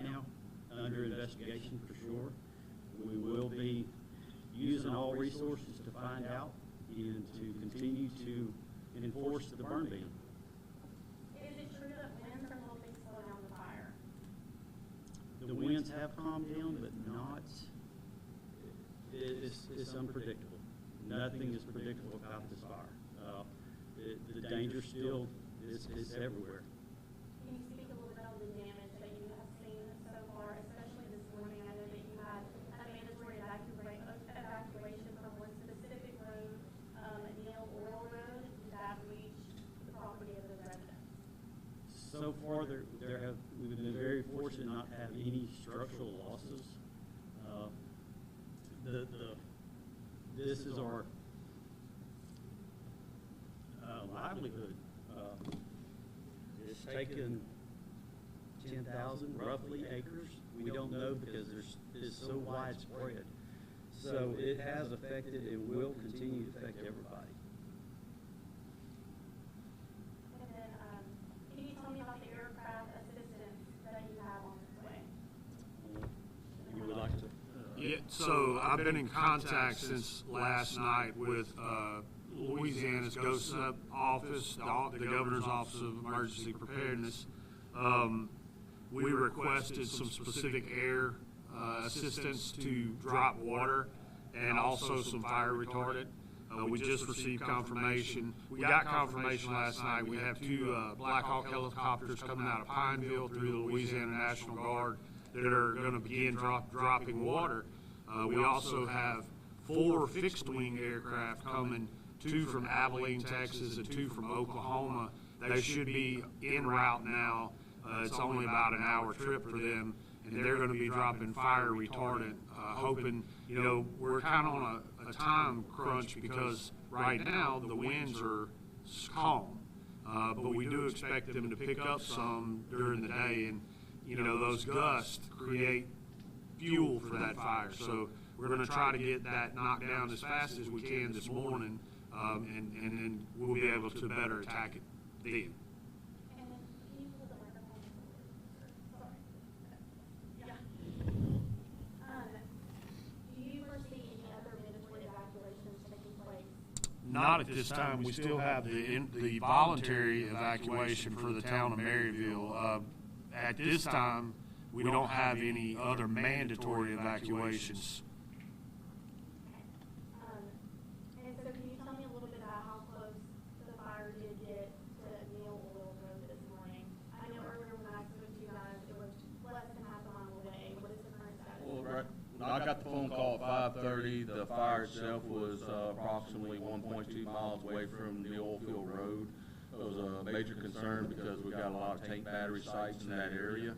right now, under investigation for sure. We will be using all resources to find out and to continue to enforce the burn ban. Is it true that winds are helping slow down the fire? The winds have calmed down, but not, it's unpredictable. Nothing is predictable about this fire. The danger still is everywhere. Can you speak a little bit on the damage that you have seen so far, especially this morning? I know that you had a mandatory evacuation from one specific road, Neale Oil Road, that reached the property of the residents. So far, we've been very fortunate not to have any structural losses. This is our livelihood. It's taken 10,000 roughly acres. We don't know because it's so widespread. So it has affected and will continue to affect everybody. And then, can you tell me about the aircraft assistance that you have on its way? You would like to? Yeah, so I've been in contact since last night with Louisiana's GOSUP office, the Governor's Office of Emergency Preparedness. We requested some specific air assistance to drop water and also some fire retardant. We just received confirmation. We got confirmation last night. We have two Black Hawk helicopters coming out of Pineville through the Louisiana National Guard that are going to begin dropping water. We also have 4 fixed-wing aircraft coming, 2 from Abilene, Texas, and 2 from Oklahoma. They should be en route now. It's only about an hour trip for them, and they're going to be dropping fire retardant, hoping, we're kind of on a time crunch because right now the winds are calm, but we do expect them to pick up some during the day, and, those gusts create fuel for that fire. So we're going to try to get that knocked down as fast as we can this morning, and then we'll be able to better attack it then. And then, can you hold the microphone? Sorry. Yeah. Do you foresee any other mandatory evacuations taking place? Not at this time. We still have the voluntary evacuation for the town of Merryville. At this time, we don't have any other mandatory evacuations. And so can you tell me a little bit about how close the fire did get to Neale Oil Road this morning? I know earlier when I spoke to you guys, it was less than half a mile away. What is the current status? Well, right, when I got the phone call at 5:30, the fire itself was approximately 1.2 miles away from the Oil Field Road. It was a major concern because we got a lot of tank battery sites in that area.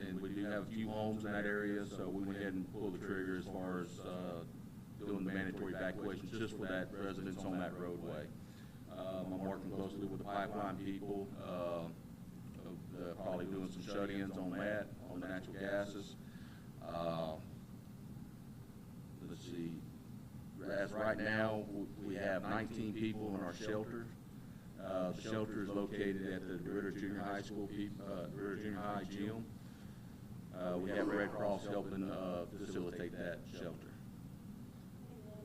And we do have a few homes in that area, so we went ahead and pulled the trigger as far as doing the mandatory evacuations just for that residents on that roadway. I'm working closely with the pipeline people, probably doing some shut-ins on that, on the natural gases. Let's see, as right now, we have 19 people in our shelter. The shelter is located at the Ritter Junior High School, Ritter Junior High gym. We have Red Cross helping facilitate that shelter. And then,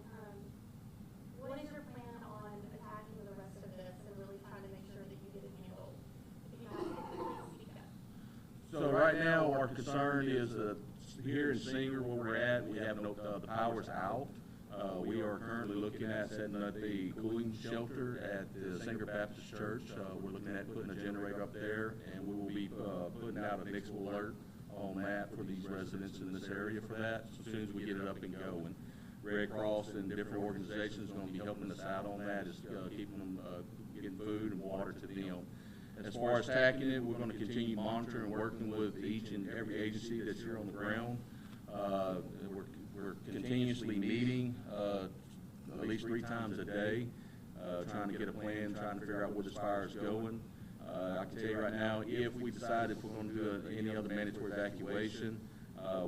what is your plan on attacking the rest of this and really trying to make sure that you get it handled? If you guys could please speak up. So right now, our concern is here in Singer, where we're at, we have the power's out. We are currently looking at setting up a cooling shelter at the Singer Baptist Church. We're looking at putting a generator up there, and we will be putting out a mixed alert on that for these residents in this area for that, so as soon as we get it up and going. Red Cross and different organizations are going to be helping us out on that, is keeping them, getting food and water to them. As far as attacking it, we're going to continue monitoring and working with each and every agency that's here on the ground. We're continuously meeting at least 3 times a day, trying to get a plan, trying to figure out where this fire is going. I can tell you right now, if we decide if we're going to do any other mandatory evacuation,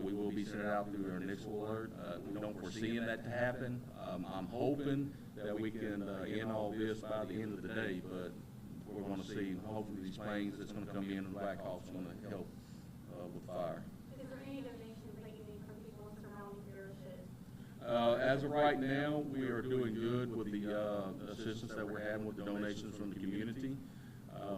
we will be sending out through our initial alert. We don't foresee that to happen. I'm hoping that we can end all this by the end of the day, but we're going to see. Hopefully these planes that's going to come in and Black Hawk's going to help with fire. Is there any donations that you need from people in surrounding parishes? As of right now, we are doing good with the assistance that we're having with the donations from the community.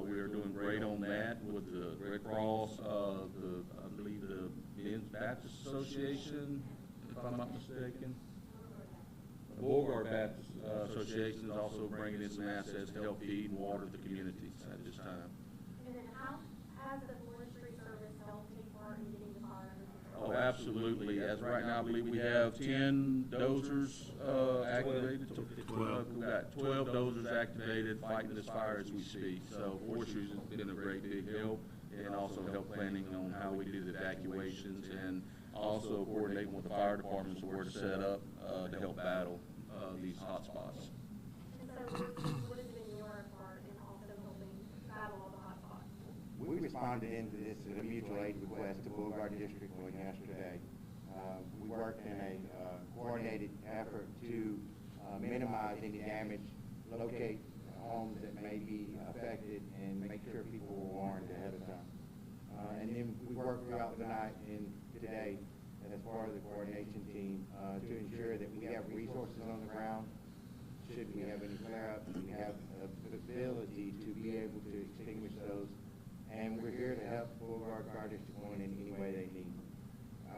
We are doing great on that with the Red Cross, I believe the Men's Baptist Association, if I'm not mistaken. The Beauregard Baptist Association is also bringing in some assets to help feed and water the communities at this time. And then how has the forestry service helped take part in getting the fire under control? Oh, absolutely. As right now, I believe we have 10 dozers activated. 12. We've got 12 dozers activated fighting this fire as we speak. So forestry has been a great big help, and also help planning on how we do the evacuations, and also coordinating with the fire departments where to set up to help battle these hot spots. And so what has been your part in also helping battle all the hot spots? We responded into this as a mutual aid request to Beauregard District Court yesterday. We worked in a coordinated effort to minimize any damage, locate homes that may be affected, and make sure people were warned ahead of time. And then we worked throughout the night and today as part of the coordination team to ensure that we have resources on the ground. Should we have any flare-ups, we have the ability to be able to extinguish those. And we're here to help Beauregard Fire District 1 in any way they need.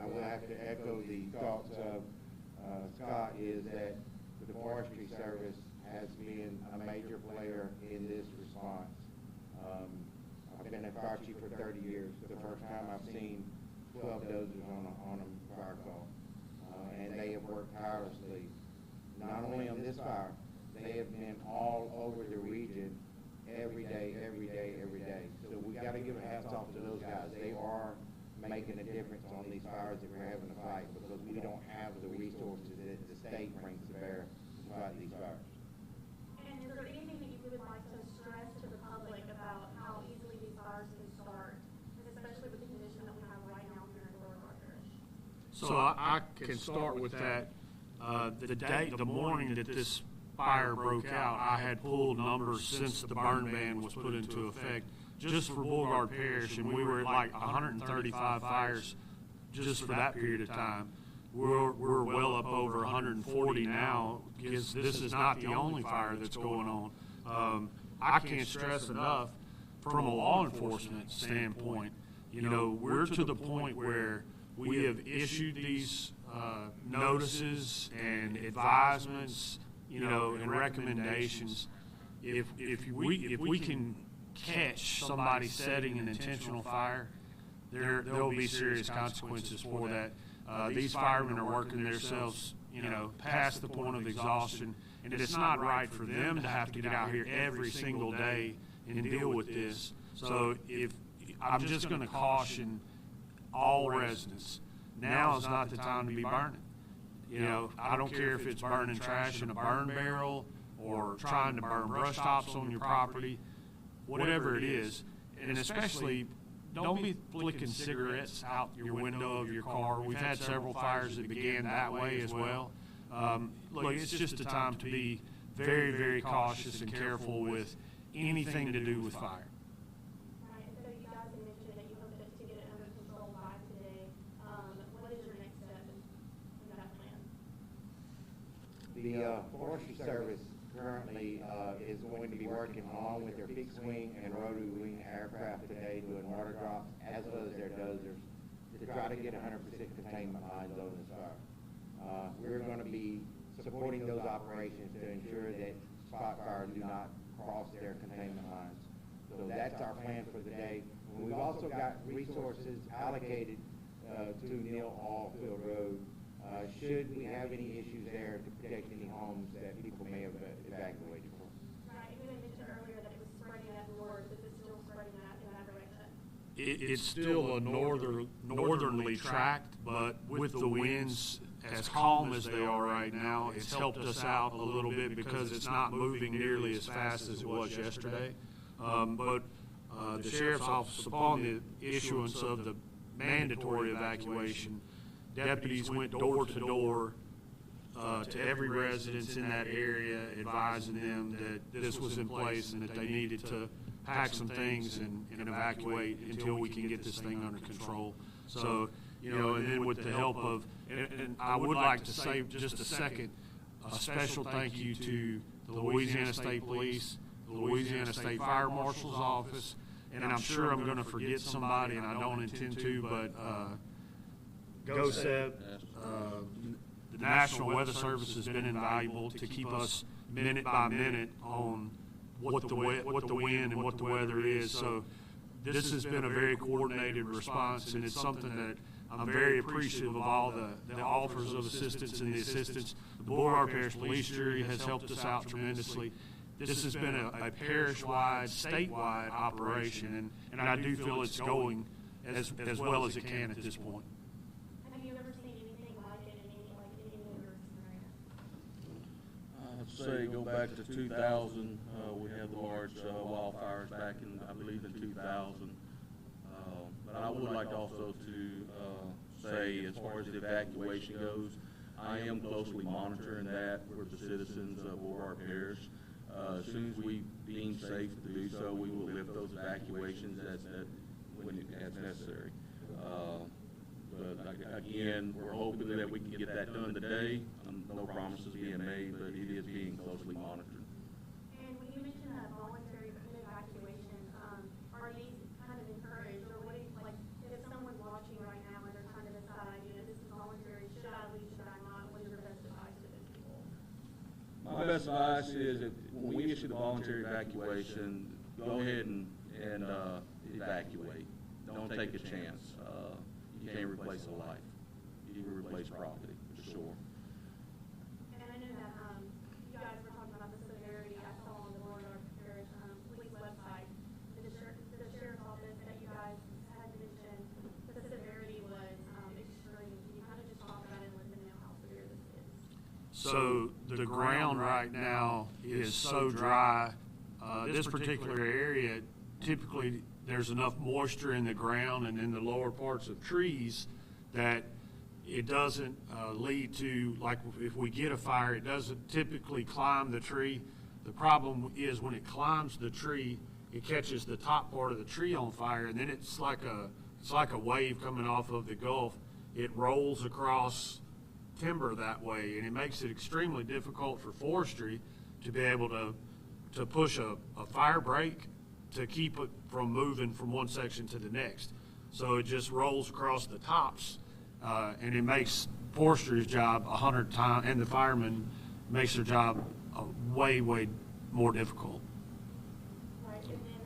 I will have to echo the thoughts of Scott, is that the Forestry Service has been a major player in this response. I've been a fire chief for 30 years. The first time I've seen 12 dozers on a fire call. And they have worked tirelessly, not only on this fire, they have been all over the region every day. So we got to give a hats off to those guys. They are making a difference on these fires that we're having to fight, because we don't have the resources that the state brings to bear to fight these fires. And is there anything that you would like to stress to the public about how easily these fires can start, especially with the condition that we have right now here in Beauregard Parish? So I can start with that. The morning that this fire broke out, I had pulled numbers since the burn ban was put into effect just for Beauregard Parish, and we were at like 135 fires just for that period of time. We're well up over 140 now, because this is not the only fire that's going on. I can't stress enough, from a law enforcement standpoint, we're to the point where we have issued these notices and advisements, and recommendations. If we can catch somebody setting an intentional fire, there'll be serious consequences for that. These firemen are working themselves, past the point of exhaustion, and it's not right for them to have to get out here every single day and deal with this. So I'm just going to caution all residents, now is not the time to be burning. I don't care if it's burning trash in a burn barrel or trying to burn brush tops on your property, whatever it is. And especially, don't be flicking cigarettes out your window of your car. We've had several fires that began that way as well. Look, it's just a time to be very, very cautious and careful with anything to do with fire. Right, and so you guys had mentioned that you hope to get it under control by today. What is your next step in that plan? The Forestry Service currently is going to be working along with their fixed wing and rotary wing aircraft today, doing water drops as well as their dozers to try to get 100% containment lines over this fire. We're going to be supporting those operations to ensure that spot fires do not cross their containment lines. So that's our plan for the day. And we've also got resources allocated to Neale Oil Field Road should we have any issues there to protect any homes that people may have evacuated from. Right, you had mentioned earlier that it was spreading out north. Is it still spreading out in that direction? It's still a northerly tract, but with the winds as calm as they are right now, it's helped us out a little bit because it's not moving nearly as fast as it was yesterday. But the sheriff's office, upon the issuance of the mandatory evacuation, deputies went door to door to every residence in that area, advising them that this was in place and that they needed to pack some things and evacuate until we can get this thing under control. So, and then with the help of, and I would like to say just a second, a special thank you to the Louisiana State Police, the Louisiana State Fire Marshal's Office, and I'm sure I'm going to forget somebody, and I don't intend to, but GOSEP, the National Weather Service has been invaluable to keep us minute by minute on what the wind and what the weather is. So this has been a very coordinated response, and it's something that I'm very appreciative of all the offers of assistance and the assistance. The Beauregard Parish Police Jury has helped us out tremendously. This has been a parish-wide, statewide operation, and I do feel it's going as well as it can at this point. Have you ever seen anything like it in any other scenario? I'd say go back to 2000. We had the large wildfires back in, I believe, in 2000. But I would like also to say, as far as the evacuation goes, I am closely monitoring that with the citizens of Beauregard Parish. As soon as we deem safe to do so, we will lift those evacuations as necessary. But again, we're hoping that we can get that done today. No promises being made, but it is being closely monitored. And when you mentioned that voluntary evacuation, are these kind of encouraged, or what do you, like, if someone's watching right now and they're trying to decide, this is voluntary, should I leave, should I not, what is your best advice to those people? My best advice is that when we issue the voluntary evacuation, go ahead and evacuate. Don't take a chance. You can't replace a life. You can replace property, for sure. And I know that you guys were talking about the severity. I saw on the Beauregard Parish police website, the sheriff's office, that you guys had mentioned the severity was extreme. Can you kind of just talk about it and let them know how severe this is? So the ground right now is so dry. This particular area, typically there's enough moisture in the ground and in the lower parts of trees that it doesn't lead to, like if we get a fire, it doesn't typically climb the tree. The problem is when it climbs the tree, it catches the top part of the tree on fire, and then it's like a wave coming off of the Gulf. It rolls across timber that way, and it makes it extremely difficult for forestry to be able to push a fire break to keep it from moving from one section to the next. So it just rolls across the tops, and it makes forestry's job 100 times, and the firemen makes their job way more difficult. Right, and then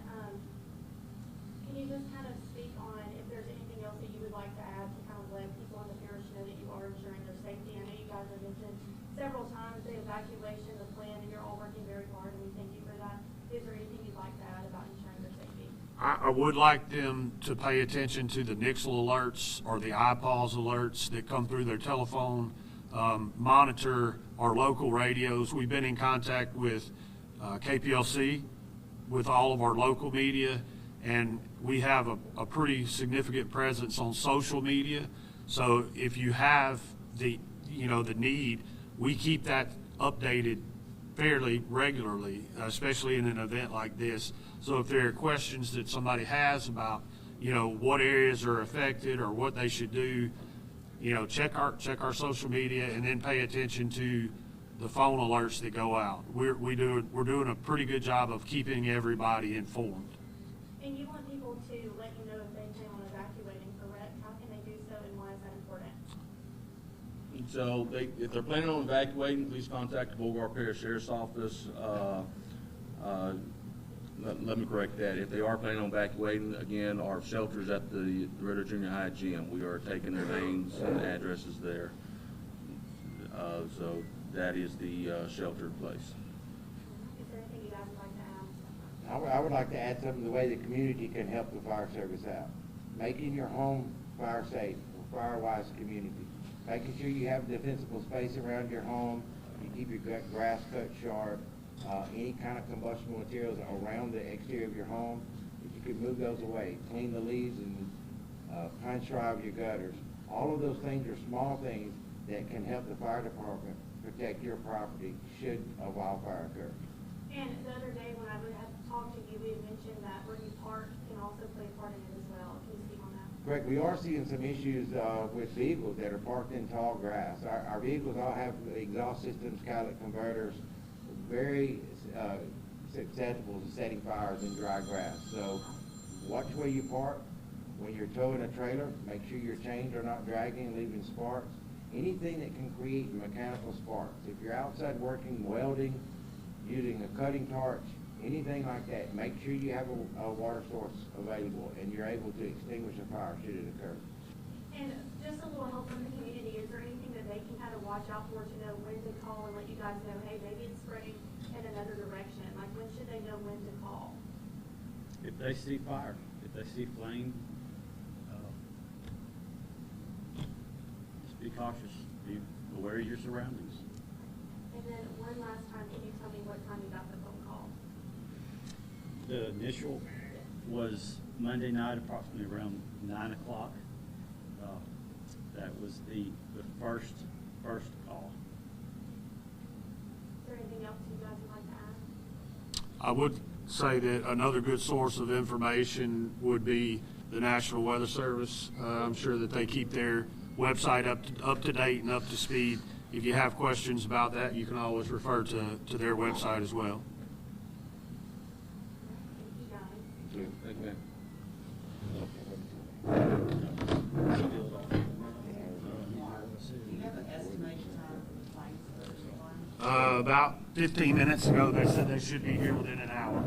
can you just kind of speak on if there's anything else that you would like to add to kind of let people in the parish know that you are ensuring their safety? I know you guys have mentioned several times the evacuation, the plan, and you're all working very hard, and we thank you for that. Is there anything you'd like to add about ensuring their safety? I would like them to pay attention to the Nixle alerts or the iPause alerts that come through their telephone. Monitor our local radios. We've been in contact with KPLC, with all of our local media, and we have a pretty significant presence on social media. So if you have the need, we keep that updated fairly regularly, especially in an event like this. So if there are questions that somebody has about, what areas are affected or what they should do, check our social media and then pay attention to the phone alerts that go out. We're doing a pretty good job of keeping everybody informed. And you want people to let you know if they plan on evacuating, correct? How can they do so, and why is that important? So if they're planning on evacuating, please contact the Beauregard Parish Sheriff's Office. Let me correct that. If they are planning on evacuating, again, our shelter's at the Ritter Junior High Gym. We are taking their names and addresses there. So that is the shelter place. Is there anything you guys would like to add? I would like to add something, the way the community can help the fire service out. Making your home fire safe, or fire-wise community. Making sure you have defensible space around your home, you keep your grass cut sharp, any kind of combustible materials around the exterior of your home, if you could move those away. Clean the leaves and pine straw of your gutters. All of those things are small things that can help the fire department protect your property should a wildfire occur. And the other day when I had talked to you, we had mentioned that where you park can also play a part in it as well. Can you speak on that? correct. We are seeing some issues with vehicles that are parked in tall grass. Our vehicles all have exhaust systems, catalytic converters, very susceptible to setting fires in dry grass. So watch where you park. When you're towing a trailer, make sure your chains are not dragging, leaving sparks. Anything that can create mechanical sparks. If you're outside working, welding, using a cutting torch, anything like that, make sure you have a water source available and you're able to extinguish a fire should it occur. And just a little help from the community, is there anything that they can kind of watch out for to know when to call and let you guys know, hey, maybe it's spreading in another direction? Like, when should they know when to call? If they see fire, if they see flame, just be cautious, be aware of your surroundings. And then one last time, can you tell me what time you got the phone call? The initial was Monday night, approximately around 9 o'clock. That was the first call. Is there anything else you guys would like to add? I would say that another good source of information would be the National Weather Service. I'm sure that they keep their website up to date and up to speed. If you have questions about that, you can always refer to their website as well. Thank you, guys. Thank you. Do you have an estimation time for the flights? About 15 minutes ago, they said they should be here within an hour.